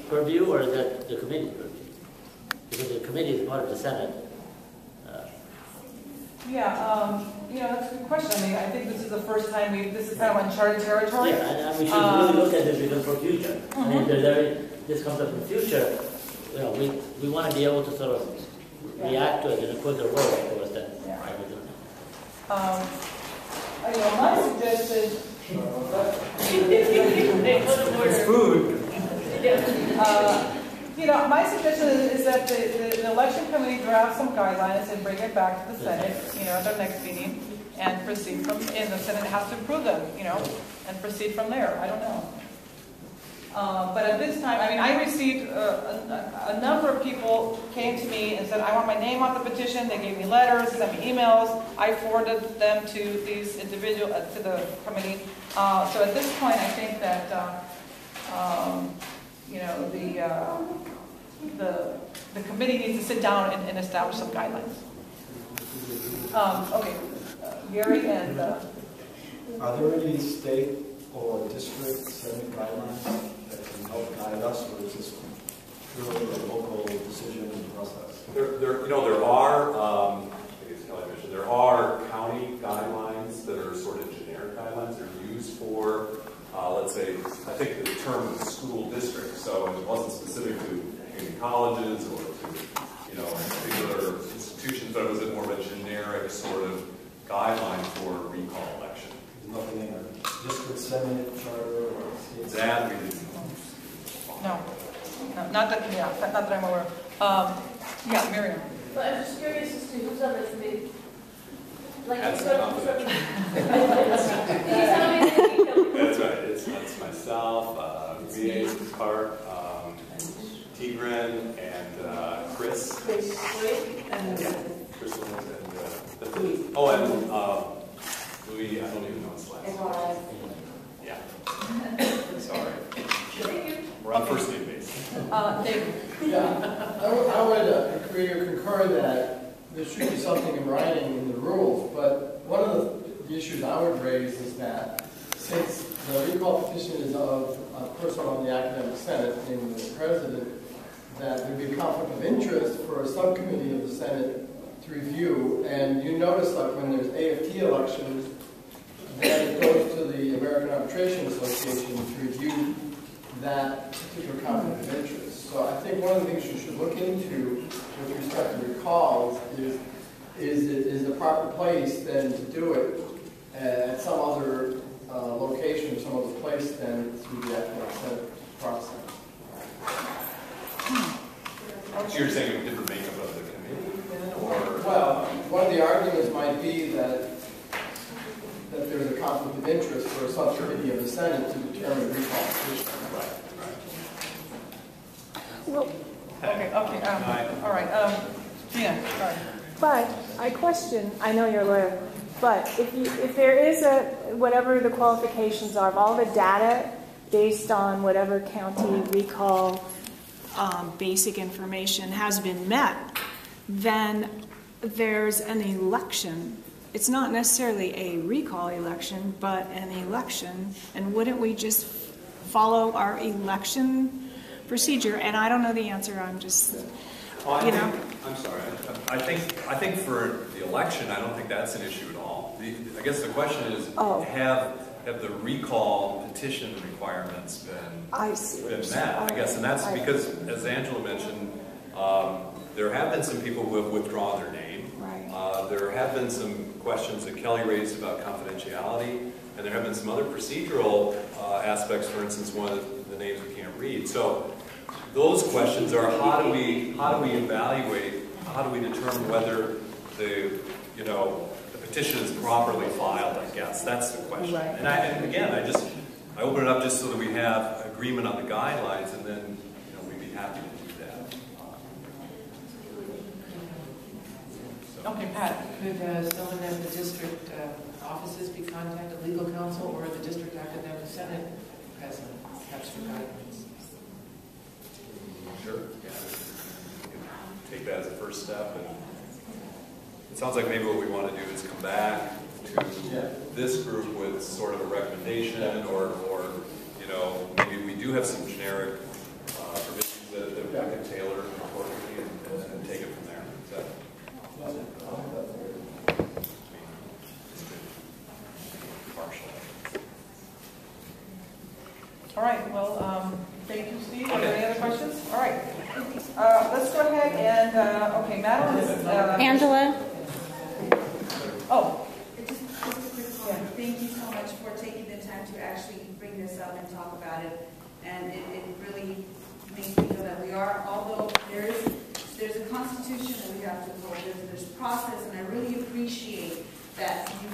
purview, or is that the committee's purview? Because the committee is part of the Senate. That's a good question. I mean, I think this is the first time this is kind of uncharted territory. Yeah, and we should really look at this because for future. I mean, if this comes up in the future, we want to be able to sort of react to it in a quicker way, of course, than everything. My suggestion. It's food. My suggestion is that the election committee draft some guidelines and bring it back to the Senate, at their next meeting, and proceed from. And the Senate has to approve them, and proceed from there. I don't know. But at this time, I received a number of people came to me and said, I want my name on the petition. They gave me letters, sent me emails. I forwarded them to these individuals, to the committee. So at this point, I think that, the committee needs to sit down and establish some guidelines. Gary and... Are there any state or district Senate guidelines that can help guide us, or is this purely a local decision process? There are county guidelines that are sort of generic guidelines. They're used for, let's say, I think the term is school district, so it wasn't specific to community colleges or to, particular institutions, but it was more of a generic sort of guideline for recall election. Nothing in a district Senate charter or state that we didn't. No, not that I'm aware of. Miriam. But I'm just curious as to who's on the committee. That's confidential. That's right. It's myself, V.A. Park, Tigran, and Chris. Chris and Louis, I don't even know his last name. Yeah. Sorry. We're on first name basis. David. Yeah, I would agree or concur that there should be something in writing in the rules, but one of the issues I would raise is that since the recall petition is of a person on the academic senate, namely the president, that there would be a conflict of interest for a subcommittee of the Senate to review. And you notice, like when there's AFT elections, then it goes to the American Arbitration Association to review that particular conflict of interest. So I think one of the things you should look into with respect to recalls is the proper place then to do it at some other location, some other place than through the academic senate process. So you're saying a different makeup of the committee then, or? Well, one of the arguments might be that there's a conflict of interest for a subcommittee of the Senate to determine recall petition. Right. Well, all right. Gina, sorry. but I question, I know you're a lawyer, but if there is whatever the qualifications are of all the data based on whatever county recall basic information has been met, then there's an election. It's not necessarily a recall election, but an election. And wouldn't we just follow our election procedure? And I don't know the answer. I'm just, I'm sorry. I think for the election, I don't think that's an issue at all. I guess the question is, have the recall petition requirements been met? I guess, and that's because, as Angela mentioned, there have been some people who have withdrawn their name. Right. There have been some questions that Kelly raised about confidentiality, and there have been some other procedural aspects. For instance, one of the names we can't read. So those questions are how do we evaluate, how do we determine whether the petition is properly filed? I guess that's the question. Right. And again, I open it up just so that we have agreement on the guidelines, and then we'd be happy to do that. Okay, Pat. Could someone at the district offices be contacted, legal counsel, or the district academic senate president, perhaps for guidance? Sure. Yeah. Take that as a first step. And it sounds like maybe what we want to do is come back to this group with sort of a recommendation, or maybe we do have some generic provisions All right, well, thank you, Steve. Are there any other questions? All right. Let's go ahead and, okay, Madeline is... Angela? Oh, Just a quick comment. Thank you so much for taking the time to actually bring this up and talk about it. And it really makes me feel that we are, although there's a constitution that we have to uphold, there's process, and I really appreciate that you